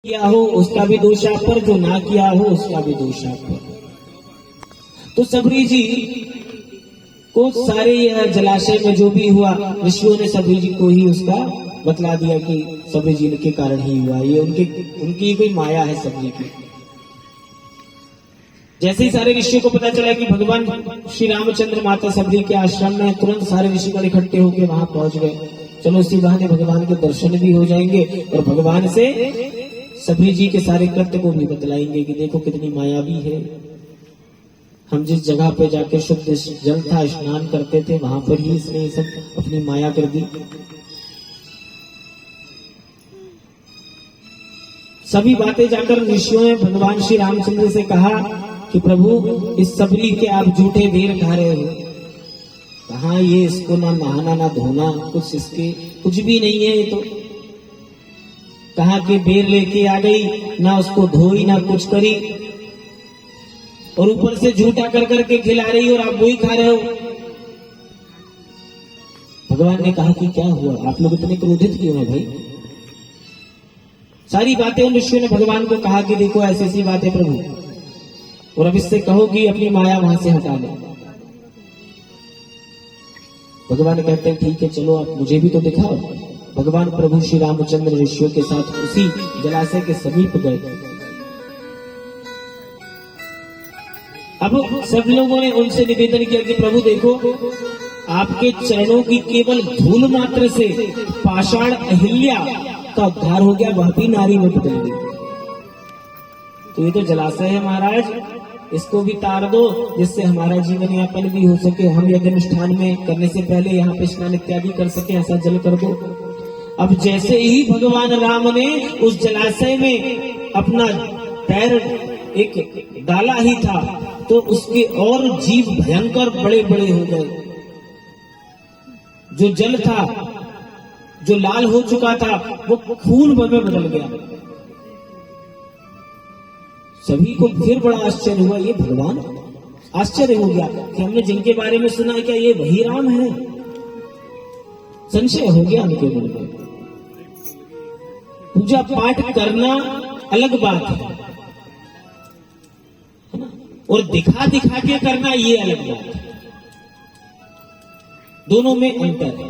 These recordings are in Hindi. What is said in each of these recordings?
किया हो उसका भी दोष आप पर, जो ना किया हो उसका भी दोष आप पर। तो सबरी जी को सारे यह जलाशय में जो भी हुआ, ऋषियों ने सबरी जी को ही उसका बतला दिया कि सबरी जी के कारण ही हुआ, ये उनकी कोई माया है सबरी की। जैसे ही सारे ऋषियों को पता चला कि भगवान श्री रामचंद्र माता सबरी के आश्रम में, तुरंत सारे ऋषिगण इकट्ठे होकर वहां पहुंच गए। चलो इसी बहाने भगवान के दर्शन भी हो जाएंगे और भगवान से सबरी जी के सारे कृत्य को भी बतलाएंगे कि देखो कितनी मायावी है। हम जिस जगह पे जाके शुद्ध जल था, स्नान करते थे, वहां पर ही इसने सब अपनी माया कर दी। सभी बातें जाकर ऋषियों ने भगवान श्री रामचंद्र से कहा कि प्रभु इस सबरी के आप झूठे बेर खा रहे हो। कहा ये इसको ना नहाना ना धोना कुछ, इसके कुछ भी नहीं है ये तो। कहा कि बेर लेके आ गई, ना उसको धोई ना कुछ करी, और ऊपर से झूठा कर करके खिला रही और आप वही खा रहे हो। भगवान ने कहा कि क्या हुआ, आप लोग इतने क्रोधित क्यों हैं भाई। सारी बातें उन ऋषियों ने भगवान को कहा कि देखो ऐसी ऐसी बात है प्रभु, और अब इससे कहो कि अपनी माया वहां से हटा लो। भगवान कहते हैं ठीक है चलो आप मुझे भी तो दिखाओ। भगवान प्रभु श्री रामचंद्र ऋषियों के साथ उसी जलाशय के समीप गए। अब सब लोगों ने उनसे निवेदन किया कि प्रभु देखो आपके चरणों की केवल धूल मात्र से पाषाण अहिल्या का उद्धार हो गया, वह भी नारी में बदल गई। तो ये तो जलाशय है महाराज, इसको भी तार दो जिससे हमारा जीवन यापन भी हो सके, हम यज्ञ अनुष्ठान में करने से पहले यहाँ पे स्नान इत्यादि कर सके, ऐसा जल कर दो। अब जैसे ही भगवान राम ने उस जलाशय में अपना पैर एक डाला ही था, तो उसके और जीव भयंकर बड़े बड़े हो गए। जो जल था जो लाल हो चुका था वो खून में बदल गया। सभी को फिर बड़ा आश्चर्य हुआ, ये भगवान, आश्चर्य हो गया कि हमने जिनके बारे में सुना है क्या ये वही राम है। संशय हो गया उनके मन में। पूजा पाठ करना अलग बात है ना, और दिखा दिखा के करना ये अलग बात है, दोनों में अंतर है।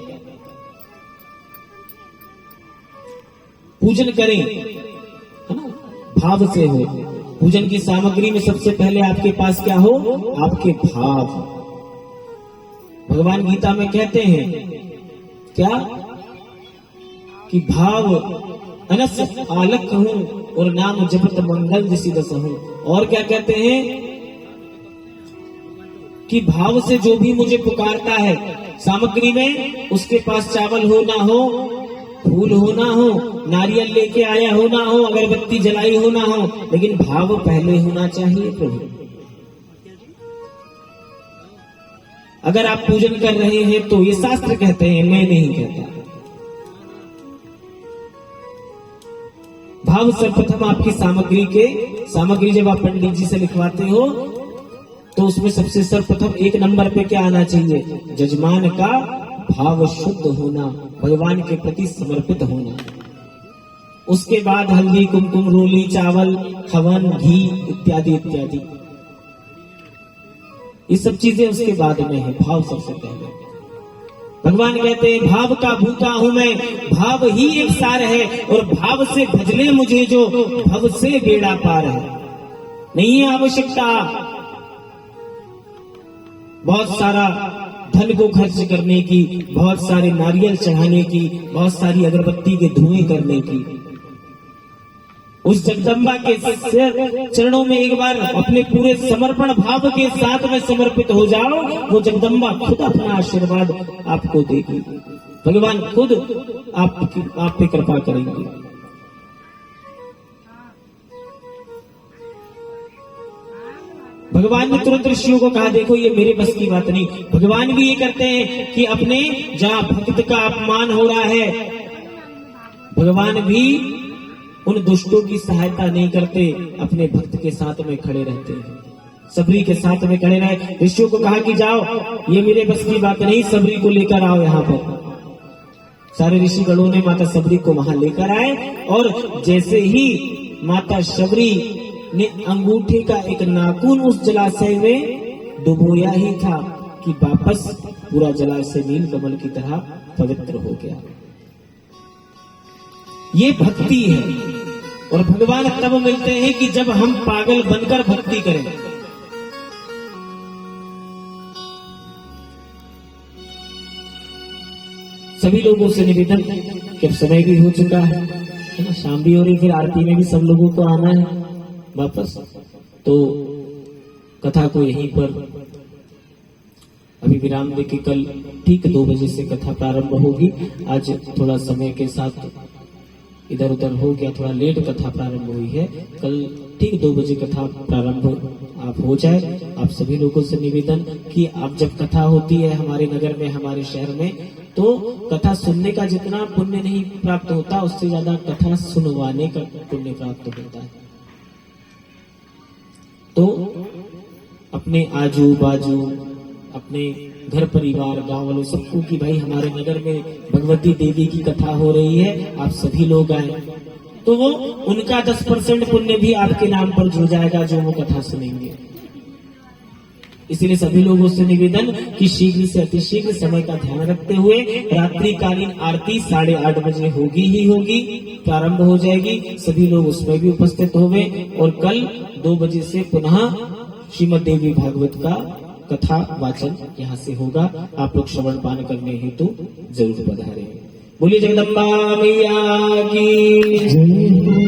पूजन करें है ना, भाव से हो। पूजन की सामग्री में सबसे पहले आपके पास क्या हो, आपके भाव। भगवान गीता में कहते हैं क्या कि भाव अनस आलक हूं और नाम जपत मंगल जैसी दस हूं। और क्या कहते हैं कि भाव से जो भी मुझे पुकारता है, सामग्री में उसके पास चावल हो ना हो, फूल हो ना हो, नारियल लेके आया हो ना हो, अगरबत्ती जलाई हो ना हो, लेकिन भाव पहले होना चाहिए प्रभु। अगर आप पूजन कर रहे हैं तो ये शास्त्र कहते हैं, मैं नहीं कहता। भाव सर्वप्रथम आपकी सामग्री जब आप पंडित जी से लिखवाते हो तो उसमें सबसे सर्वप्रथम एक नंबर पे क्या आना चाहिए, जजमान का भाव शुद्ध होना, भगवान के प्रति समर्पित होना। उसके बाद हल्दी कुमकुम रोली चावल हवन घी इत्यादि इत्यादि, ये सब चीजें उसके बाद में है, भाव सबसे पहले। भगवान कहते हैं भाव का भूखा हूं मैं, भाव ही एक सार है, और भाव से भजले मुझे जो भव से बेड़ा पार है। नहीं है आवश्यकता बहुत सारा धन को खर्च करने की, बहुत सारे नारियल चढ़ाने की, बहुत सारी अगरबत्ती के धुएं करने की। उस जगदम्बा के चरणों में एक बार अपने पूरे समर्पण भाव के साथ में समर्पित हो जाओ, वो जगदम्बा खुद अपना आशीर्वाद आपको देगी। भगवान खुद आप पे कृपा करेंगे। भगवान ने तुरंत ऋषियों को कहा देखो ये मेरे बस की बात नहीं। भगवान भी ये करते हैं कि अपने जहां भक्त का अपमान हो रहा है, भगवान भी उन दुष्टों की सहायता नहीं करते, अपने भक्त के साथ में खड़े रहते हैं, सबरी के साथ में खड़े रहे। ऋषियों को कहा कि जाओ ये मेरे बस की बात नहीं, सबरी को लेकर आओ यहाँ पर। सारे ऋषिगणों ने माता सबरी को वहां लेकर आए, और जैसे ही माता शबरी ने अंगूठे का एक नाखून उस जलाशय में डुबोया ही था कि वापस पूरा जलाशय नील कमल की तरह पवित्र हो गया। ये भक्ति है। और भगवान तब मिलते हैं कि जब हम पागल बनकर भक्ति करें। सभी लोगों से निवेदन कि अब समय भी हो चुका है ना, शाम भी हो रही, फिर आरती में भी सब लोगों को आना है वापस। तो कथा को यहीं पर अभी विराम देके कल ठीक 2 बजे से कथा प्रारंभ होगी। आज थोड़ा समय के साथ इधर उधर हो गया, थोड़ा लेट कथा प्रारंभ हुई है। कल ठीक 2 बजे कथा प्रारंभ आप हो जाए। आप सभी लोगों से निवेदन कि आप जब कथा होती है हमारे नगर में, हमारे शहर में, तो कथा सुनने का जितना पुण्य नहीं प्राप्त होता, उससे ज्यादा कथा सुनवाने का पुण्य प्राप्त होता है। तो अपने आजू बाजू, अपने घर परिवार, गांव वालों सबको कि भाई हमारे नगर में भगवती देवी की कथा हो रही है, आप सभी लोग आए, तो वो उनका 10% पुण्य भी आपके नाम पर जुड़ जाएगा जो वो कथा सुनेंगे। इसलिए सभी लोगों से निवेदन कि शीघ्र से अतिशीघ्र समय का ध्यान रखते हुए रात्रिकालीन आरती 8:30 बजे होगी ही होगी, प्रारंभ हो जाएगी। सभी लोग उसमें भी उपस्थित होंगे। और कल 2 बजे से पुनः श्रीमद् देवी भागवत का कथा वाचन यहाँ से होगा। आप लोग श्रवण पान करने हेतु जरूर पधारें। बोलिए जगदम्बा मैया की।